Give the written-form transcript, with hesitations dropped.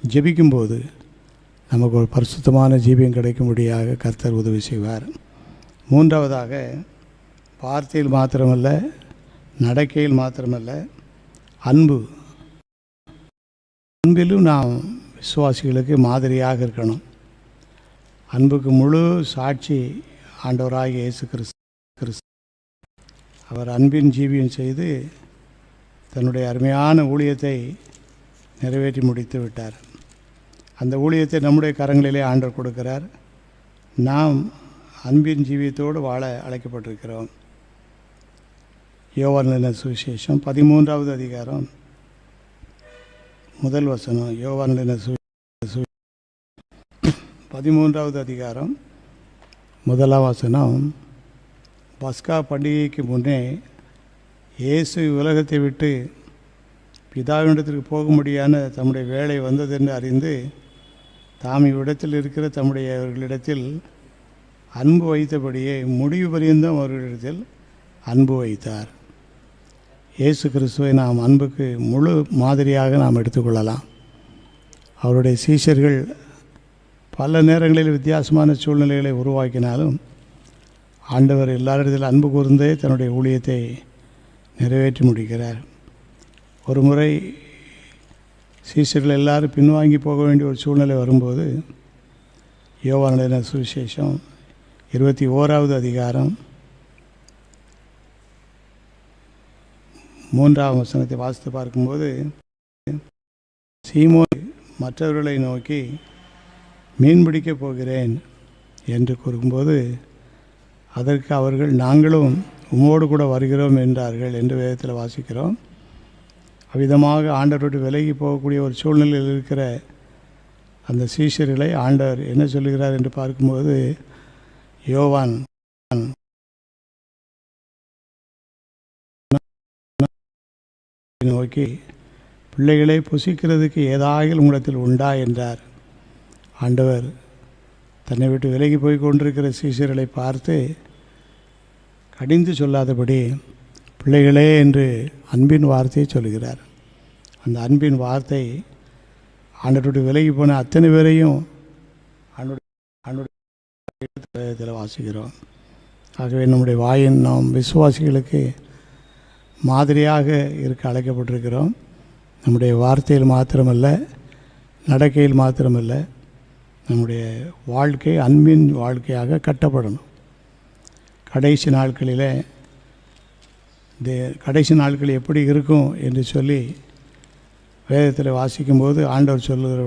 ஜெபிக்கும்போது நமக்கு ஒரு பரிசுத்தமான ஜீவியம் கிடைக்கும்படியாக கர்த்தர் உதவி செய்வார். மூன்றாவதாக, வார்த்தையில் மாத்திரமல்ல, நடக்கையில் மாத்திரமல்ல, அன்பிலும் நாம் விசுவாசிகளுக்கு மாதிரியாக இருக்கணும். அன்புக்கு முழு சாட்சி ஆண்டவராகிய இயேசு கிறிஸ்து. அவர் அன்பின் ஜீவியம் செய்து தன்னுடைய அருமையான ஊழியத்தை நிறைவேற்றி முடித்து விட்டார். அந்த ஊழியத்தை நம்முடைய கரங்களிலே ஆண்டவர் கொடுக்கிறார். நாம் அன்பின் ஜீவியத்தோடு வாழ அழைக்கப்பட்டிருக்கிறோம். யோவான் எழுதின சுவிசேஷம் 13வது அதிகாரம் 1 வசனம். யோவான் எழுதின 13வது அதிகாரம் 1 வசனம். பஸ்கா பண்டிகைக்கு முன்னே இயேசு உலகத்தை விட்டு பிதாவினிடத்திற்கு போகும்படியான தம்முடைய வேலை வந்ததென்று அறிந்து தாம் இவ்விடத்தில் இருக்கிற தம்முடையவர்களிடத்தில் அன்பு வைத்தபடியே முடிவு பரியந்தம் அவர்களிடத்தில் அன்பு வைத்தார். இயேசு கிறிஸ்துவை நாம் அன்புக்கு முழு மாதிரியாக நாம் எடுத்துக்கொள்ளலாம். அவருடைய சீஷர்கள் பல நேரங்களில் வித்தியாசமான சூழ்நிலைகளை உருவாக்கினாலும் ஆண்டவர் எல்லாரிடத்தில் அன்பு கூர்ந்தே தன்னுடைய ஊழியத்தை நிறைவேற்றி முடிக்கிறார். ஒரு முறை சீஷர்கள் எல்லாரும் பின்வாங்கி போக வேண்டிய ஒரு சூழ்நிலை வரும்போது யோவான் எழுதின சுவிசேஷம் 21வது அதிகாரம் 3ஆம் வசனத்தை வாசித்து பார்க்கும்போது, சீமோன் மற்றவர்களை நோக்கி மீன் பிடிக்கப் போகிறேன் என்று கூறும்போது அதற்கு அவர்கள் நாங்களும் உம்மோடு கூட வருகிறோம் என்றார்கள் என்று வேதத்தில் வாசிக்கிறோம். அவ்விதமாக ஆண்டவரோடு விலகி போகக்கூடிய ஒரு சூழ்நிலையில் இருக்கிற அந்த சீஷர்களை ஆண்டவர் என்ன சொல்லுகிறார் என்று பார்க்கும்போது, யோவான் நோக்கி பிள்ளைகளை புசிக்கிறதுக்கு ஏதாகிலும் உங்களிடத்தில் உண்டா என்றார். ஆண்டவர் தன்னை விட்டு விலகி போய் கொண்டிருக்கிற சீஷர்களை பார்த்து கடிந்து சொல்லாதபடி பிள்ளைகளே என்று அன்பின் வார்த்தையை சொல்கிறார். அந்த அன்பின் வார்த்தை ஆண்டவரோடு விலகி போன அத்தனை பேரையும் ஆண்டவருடைய வாசிக்கிறோம். ஆகவே நம்முடைய வாயின் நாம் விசுவாசிகளுக்கு மாதிரியாக இருக்க அழைக்கப்பட்டிருக்கிறோம். நம்முடைய வார்த்தையில் மாத்திரமல்ல, நடக்கையில் மாத்திரமல்ல, நம்முடைய வாழ்க்கை அன்பின் வாழ்க்கையாக கட்டப்படணும். கடைசி நாட்கள் எப்படி இருக்கும் என்று சொல்லி வேதத்தில் வாசிக்கும்போது ஆண்டவர் சொல்லுகிற